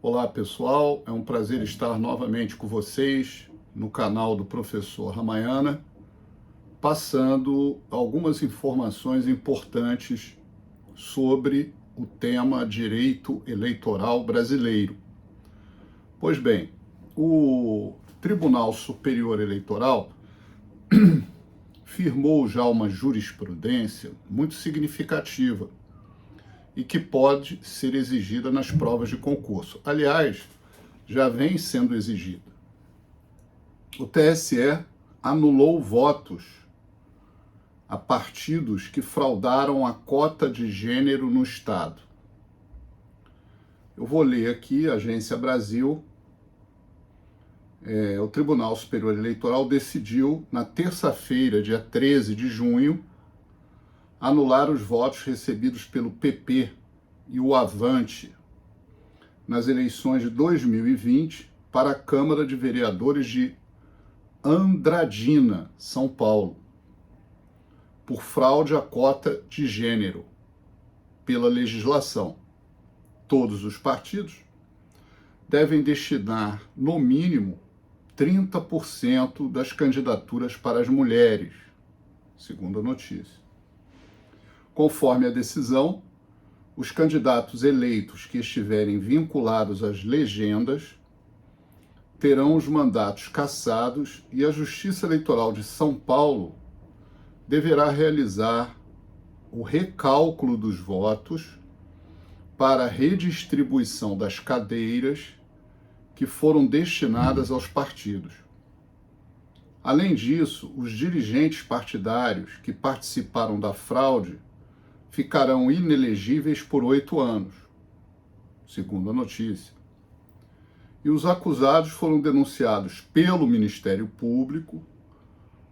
Olá pessoal, é um prazer estar novamente com vocês no canal do professor Ramayana, passando algumas informações importantes sobre o tema direito eleitoral brasileiro. Pois bem, o Tribunal Superior Eleitoral firmou já uma jurisprudência muito significativa e que pode ser exigida nas provas de concurso. Aliás, já vem sendo exigida. O TSE anulou votos a partidos que fraudaram a cota de gênero no Estado. Eu vou ler aqui, Agência Brasil. O Tribunal Superior Eleitoral decidiu, na terça-feira, dia 13 de junho, anular os votos recebidos pelo PP e o Avante nas eleições de 2020 para a Câmara de Vereadores de Andradina, São Paulo, por fraude à cota de gênero pela legislação. Todos os partidos devem destinar, no mínimo, 30% das candidaturas para as mulheres, segundo a notícia. Conforme a decisão, os candidatos eleitos que estiverem vinculados às legendas terão os mandatos cassados e a Justiça Eleitoral de São Paulo deverá realizar o recálculo dos votos para a redistribuição das cadeiras que foram destinadas aos partidos. Além disso, os dirigentes partidários que participaram da fraude ficarão inelegíveis por 8 anos, segundo a notícia. E os acusados foram denunciados pelo Ministério Público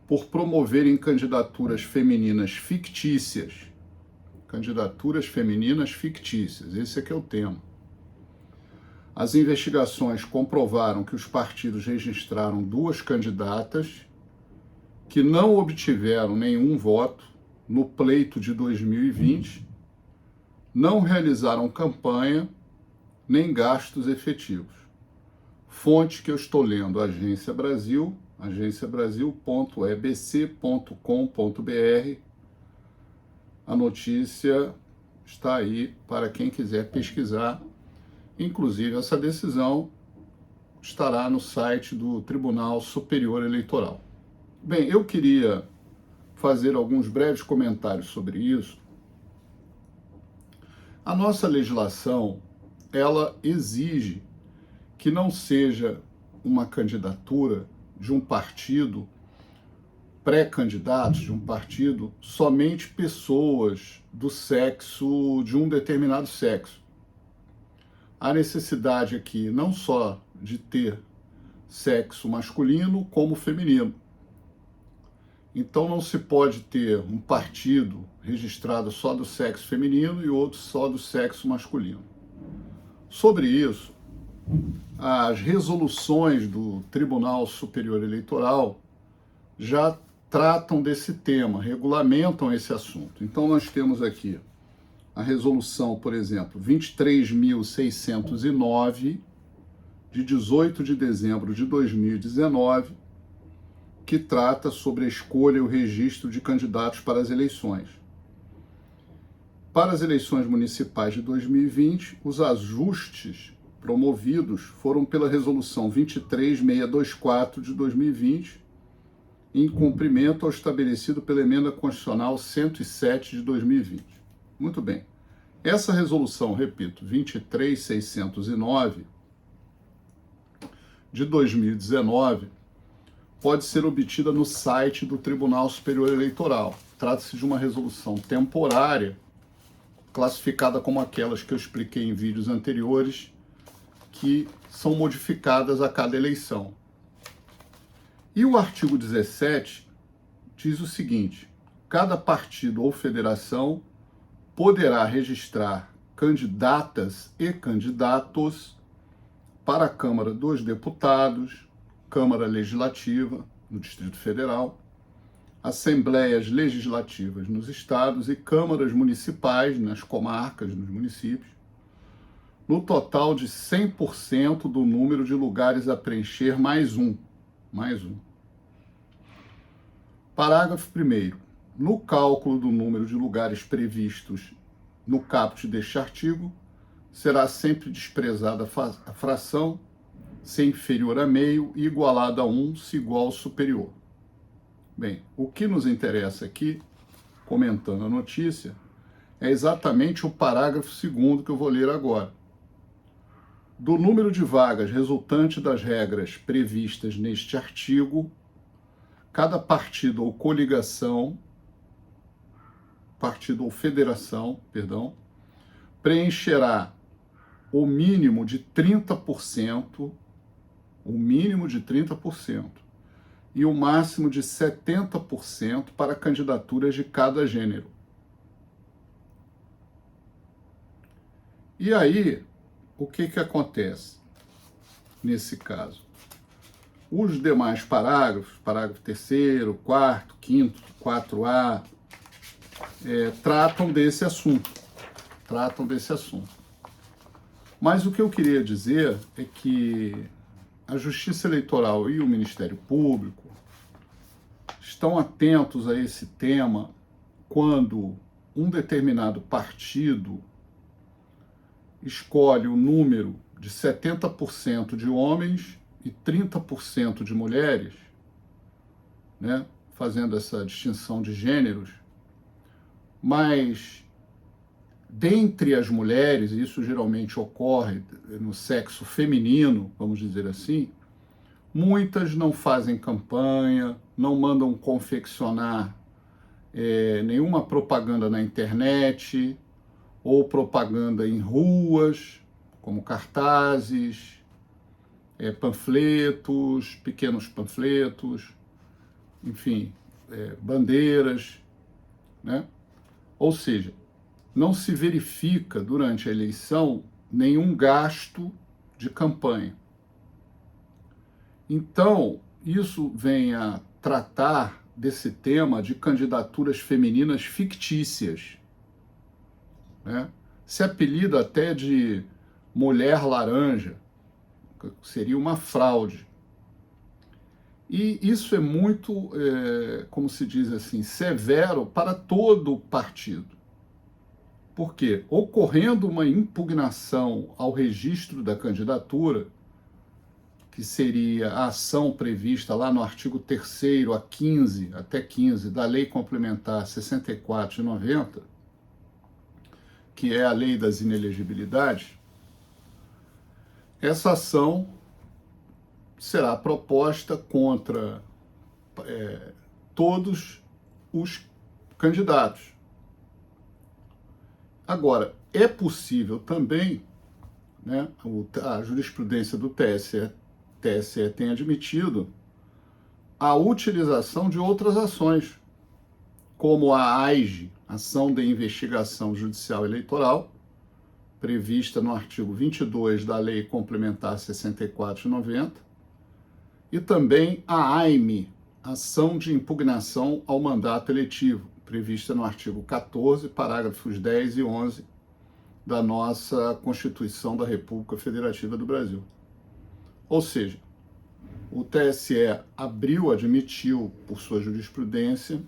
por promoverem candidaturas femininas fictícias. Candidaturas femininas fictícias, esse é que é o tema. As investigações comprovaram que os partidos registraram 2 candidatas que não obtiveram nenhum voto no pleito de 2020, não realizaram campanha nem gastos efetivos. Fonte que eu estou lendo, Agência Brasil, agenciabrasil.ebc.com.br. A notícia está aí para quem quiser pesquisar. Inclusive, essa decisão estará no site do Tribunal Superior Eleitoral. Bem, eu queria fazer alguns breves comentários sobre isso. A nossa legislação, ela exige que não seja uma candidatura de um partido, pré-candidatos de um partido, somente pessoas do sexo, de um determinado sexo. Há necessidade aqui não só de ter sexo masculino, como feminino. Então não se pode ter um partido registrado só do sexo feminino e outro só do sexo masculino. Sobre isso, as resoluções do Tribunal Superior Eleitoral já tratam desse tema, regulamentam esse assunto. Então nós temos aqui a resolução, por exemplo, 23.609, de 18 de dezembro de 2019, que trata sobre a escolha e o registro de candidatos para as eleições. Para as eleições municipais de 2020, os ajustes promovidos foram pela Resolução 23.624 de 2020, em cumprimento ao estabelecido pela Emenda Constitucional 107 de 2020. Muito bem. Essa resolução, repito, 23.609 de 2019, pode ser obtida no site do Tribunal Superior Eleitoral. Trata-se de uma resolução temporária, classificada como aquelas que eu expliquei em vídeos anteriores, que são modificadas a cada eleição. E o artigo 17 diz o seguinte: cada partido ou federação poderá registrar candidatas e candidatos para a Câmara dos Deputados, Câmara Legislativa no Distrito Federal, assembleias legislativas nos estados e câmaras municipais nas comarcas, nos municípios, no total de 100% do número de lugares a preencher mais um. Mais um. Parágrafo 1º. No cálculo do número de lugares previstos no caput deste artigo, será sempre desprezada a fração se inferior a meio e igualada a 1 se igual ou superior. Bem, o que nos interessa aqui, comentando a notícia, é exatamente o parágrafo 2º que eu vou ler agora. Do número de vagas resultante das regras previstas neste artigo, cada partido ou coligação, partido ou federação, preencherá o mínimo de 30%, e o máximo de 70% para candidaturas de cada gênero. E aí, o que acontece nesse caso? Os demais parágrafos, parágrafo 3º, 4º, 5º, 4A, tratam desse assunto. Mas o que eu queria dizer é que a Justiça Eleitoral e o Ministério Público estão atentos a esse tema quando um determinado partido escolhe o número de 70% de homens e 30% de mulheres, né, fazendo essa distinção de gêneros, mas dentre as mulheres, isso geralmente ocorre no sexo feminino, vamos dizer assim, muitas não fazem campanha, não mandam confeccionar nenhuma propaganda na internet ou propaganda em ruas, como cartazes, panfletos, pequenos panfletos, enfim, bandeiras, né? Ou seja, não se verifica durante a eleição nenhum gasto de campanha. Então, isso vem a tratar desse tema de candidaturas femininas fictícias, né? Se apelida até de mulher laranja, seria uma fraude. E isso é muito, como se diz assim, severo para todo partido. Porque, ocorrendo uma impugnação ao registro da candidatura, que seria a ação prevista lá no artigo 3º até 15 da Lei Complementar 64 de 90, que é a Lei das Inelegibilidades, essa ação será proposta contra todos os candidatos. Agora, é possível também, né, a jurisprudência do TSE tem admitido a utilização de outras ações, como a AIGE, Ação de Investigação Judicial Eleitoral, prevista no artigo 22 da Lei Complementar 64 de 90, e também a AIME, Ação de Impugnação ao Mandato Eletivo, prevista no artigo 14, parágrafos 10 e 11 da nossa Constituição da República Federativa do Brasil. Ou seja, o TSE admitiu, por sua jurisprudência,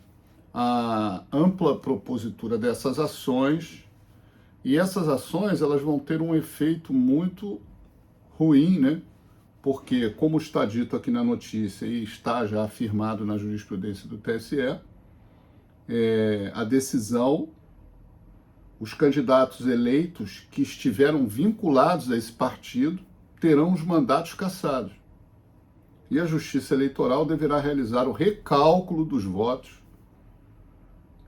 a ampla propositura dessas ações, e essas ações elas vão ter um efeito muito ruim, né? Porque, como está dito aqui na notícia e está já afirmado na jurisprudência do TSE, a decisão, os candidatos eleitos que estiveram vinculados a esse partido terão os mandatos cassados. E a Justiça Eleitoral deverá realizar o recálculo dos votos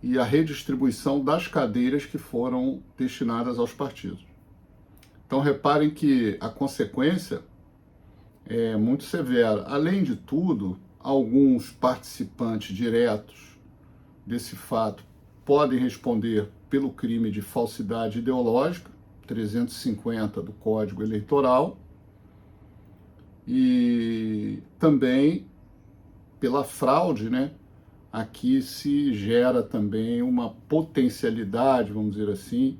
e a redistribuição das cadeiras que foram destinadas aos partidos. Então, reparem que a consequência é muito severa. Além de tudo, alguns participantes diretos desse fato podem responder pelo crime de falsidade ideológica, 350 do Código Eleitoral, e também pela fraude, né? Aqui se gera também uma potencialidade, vamos dizer assim,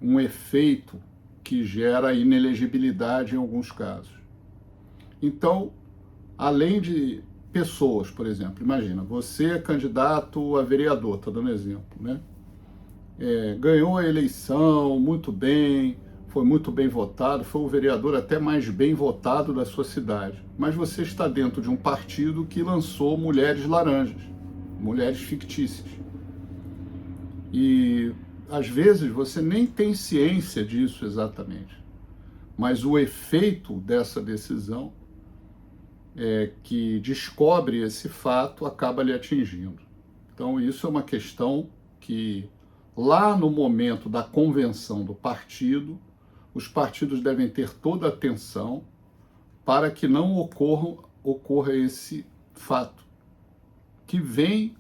um efeito que gera inelegibilidade em alguns casos. Então, além de pessoas, por exemplo, imagina, você é candidato a vereador, estou dando exemplo, né? Ganhou a eleição muito bem, foi muito bem votado, foi o vereador até mais bem votado da sua cidade. Mas você está dentro de um partido que lançou mulheres laranjas, mulheres fictícias. E às vezes você nem tem ciência disso exatamente, mas o efeito dessa decisão que descobre esse fato acaba lhe atingindo. Então isso é uma questão que lá no momento da convenção do partido, os partidos devem ter toda a atenção para que não ocorra esse fato, que vem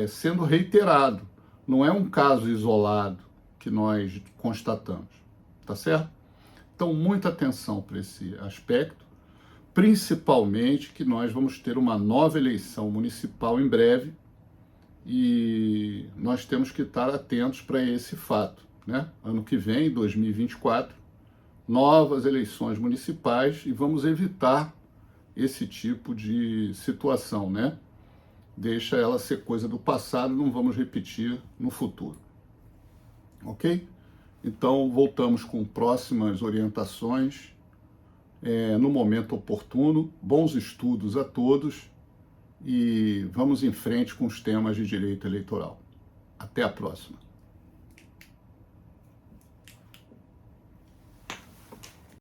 sendo reiterado. Não é um caso isolado que nós constatamos, tá certo? Então, muita atenção para esse aspecto, principalmente que nós vamos ter uma nova eleição municipal em breve e nós temos que estar atentos para esse fato, né? Ano que vem, 2024, novas eleições municipais e vamos evitar esse tipo de situação, né? Deixa ela ser coisa do passado, não vamos repetir no futuro. Ok? Então, voltamos com próximas orientações no momento oportuno. Bons estudos a todos e vamos em frente com os temas de direito eleitoral. Até a próxima.